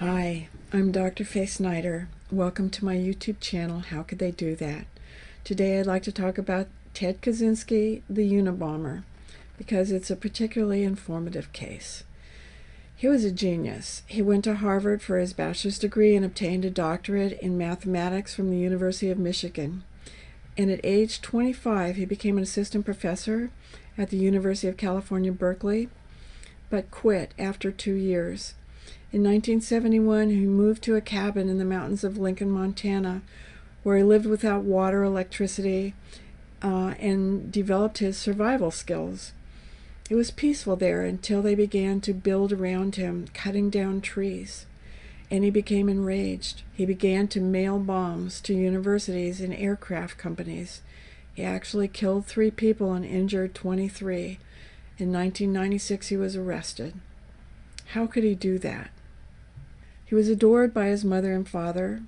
Hi, I'm Dr. Faye Snyder. Welcome to my YouTube channel, How Could They Do That? Today I'd like to talk about Ted Kaczynski, the Unabomber, because it's a particularly informative case. He was a genius. He went to Harvard for his bachelor's degree and obtained a doctorate in mathematics from the University of Michigan. And at age 25, he became an assistant professor at the University of California, Berkeley, but quit after 2 years. In 1971, he moved to a cabin in the mountains of Lincoln, Montana, where he lived without water, electricity, and developed his survival skills. It was peaceful there until they began to build around him, cutting down trees. And he became enraged. He began to mail bombs to universities and aircraft companies. He actually killed 3 people and injured 23. In 1996, he was arrested. How could he do that? He was adored by his mother and father.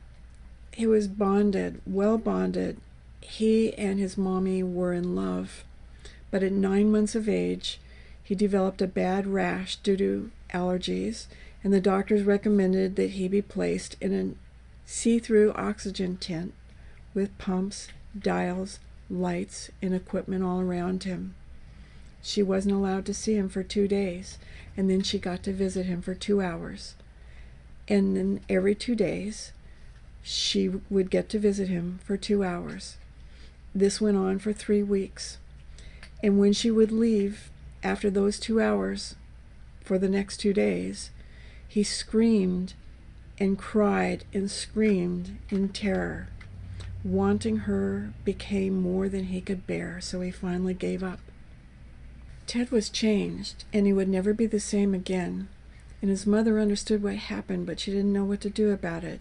He was bonded, well bonded. He and his mommy were in love. But at 9 months of age, he developed a bad rash due to allergies, and the doctors recommended that he be placed in a see-through oxygen tent with pumps, dials, lights, and equipment all around him. She wasn't allowed to see him for 2 days, and then she got to visit him for 2 hours. And then every 2 days, she would get to visit him for 2 hours. This went on for 3 weeks. And when she would leave after those 2 hours for the next 2 days, he screamed and cried and screamed in terror. Wanting her became more than he could bear, so he finally gave up. Ted was changed, and he would never be the same again. And his mother understood what happened, but she didn't know what to do about it.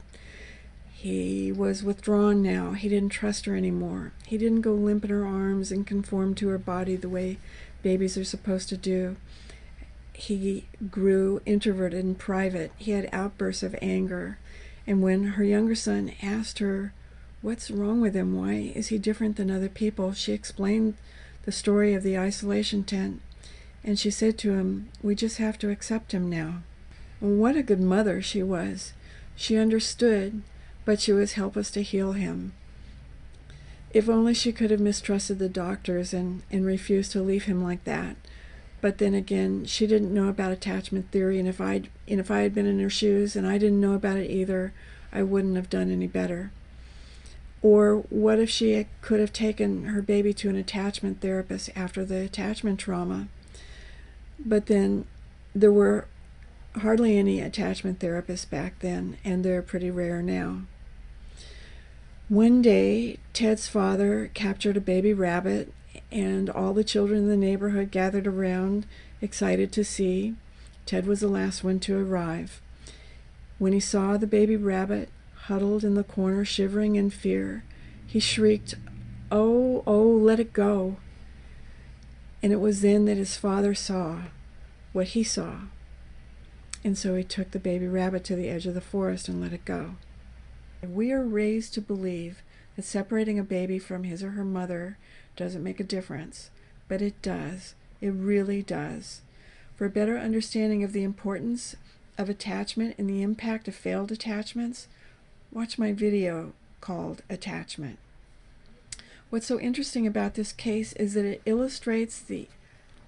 He was withdrawn now. He didn't trust her anymore. He didn't go limp in her arms and conform to her body the way babies are supposed to do. He grew introverted and private. He had outbursts of anger. And when her younger son asked her, "What's wrong with him? Why is he different than other people?" she explained the story of the isolation tent. And she said to him, "We just have to accept him now." Well, what a good mother she was. She understood, but she was helpless to heal him. If only she could have mistrusted the doctors and refused to leave him like that. But then again, she didn't know about attachment theory, and if I had been in her shoes and I didn't know about it either, I wouldn't have done any better. Or what if she could have taken her baby to an attachment therapist after the attachment trauma? But then there were hardly any attachment therapists back then, and they're pretty rare now. One day, Ted's father captured a baby rabbit, and all the children in the neighborhood gathered around, excited to see. Ted was the last one to arrive. When he saw the baby rabbit huddled in the corner, shivering in fear, he shrieked, "Oh, oh, let it go." And it was then that his father saw what he saw. And so he took the baby rabbit to the edge of the forest and let it go. We are raised to believe that separating a baby from his or her mother doesn't make a difference, but it does. It really does. For a better understanding of the importance of attachment and the impact of failed attachments, watch my video called Attachment. What's so interesting about this case is that it illustrates the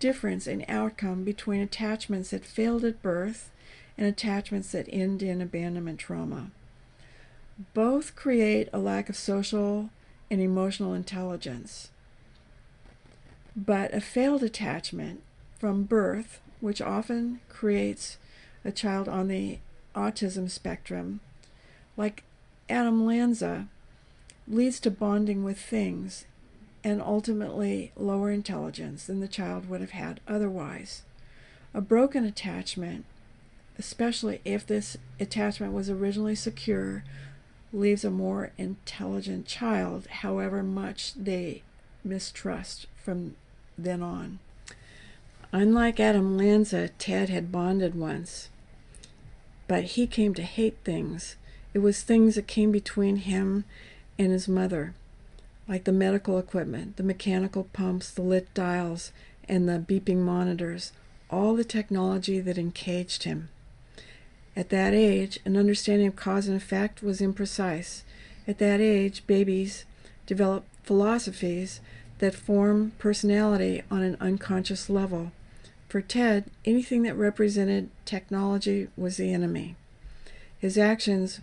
difference in outcome between attachments that failed at birth and attachments that end in abandonment trauma. Both create a lack of social and emotional intelligence. But a failed attachment from birth, which often creates a child on the autism spectrum, like Adam Lanza, leads to bonding with things and ultimately lower intelligence than the child would have had otherwise. A broken attachment, especially if this attachment was originally secure, leaves a more intelligent child, however much they mistrust from then on. Unlike Adam Lanza, Ted had bonded once, but he came to hate things. It was things that came between him and his mother, like the medical equipment, the mechanical pumps, the lit dials, and the beeping monitors, all the technology that encaged him. At that age, an understanding of cause and effect was imprecise. At that age, babies develop philosophies that form personality on an unconscious level. For Ted, anything that represented technology was the enemy. His actions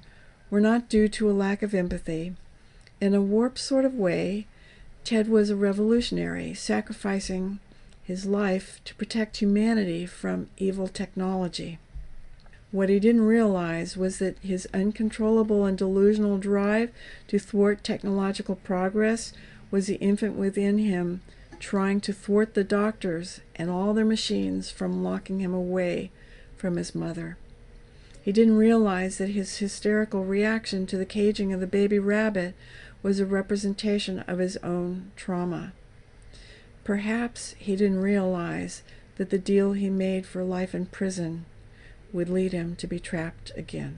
were not due to a lack of empathy. In a warped sort of way, Ted was a revolutionary, sacrificing his life to protect humanity from evil technology. What he didn't realize was that his uncontrollable and delusional drive to thwart technological progress was the infant within him trying to thwart the doctors and all their machines from locking him away from his mother. He didn't realize that his hysterical reaction to the caging of the baby rabbit was a representation of his own trauma. Perhaps he didn't realize that the deal he made for life in prison would lead him to be trapped again.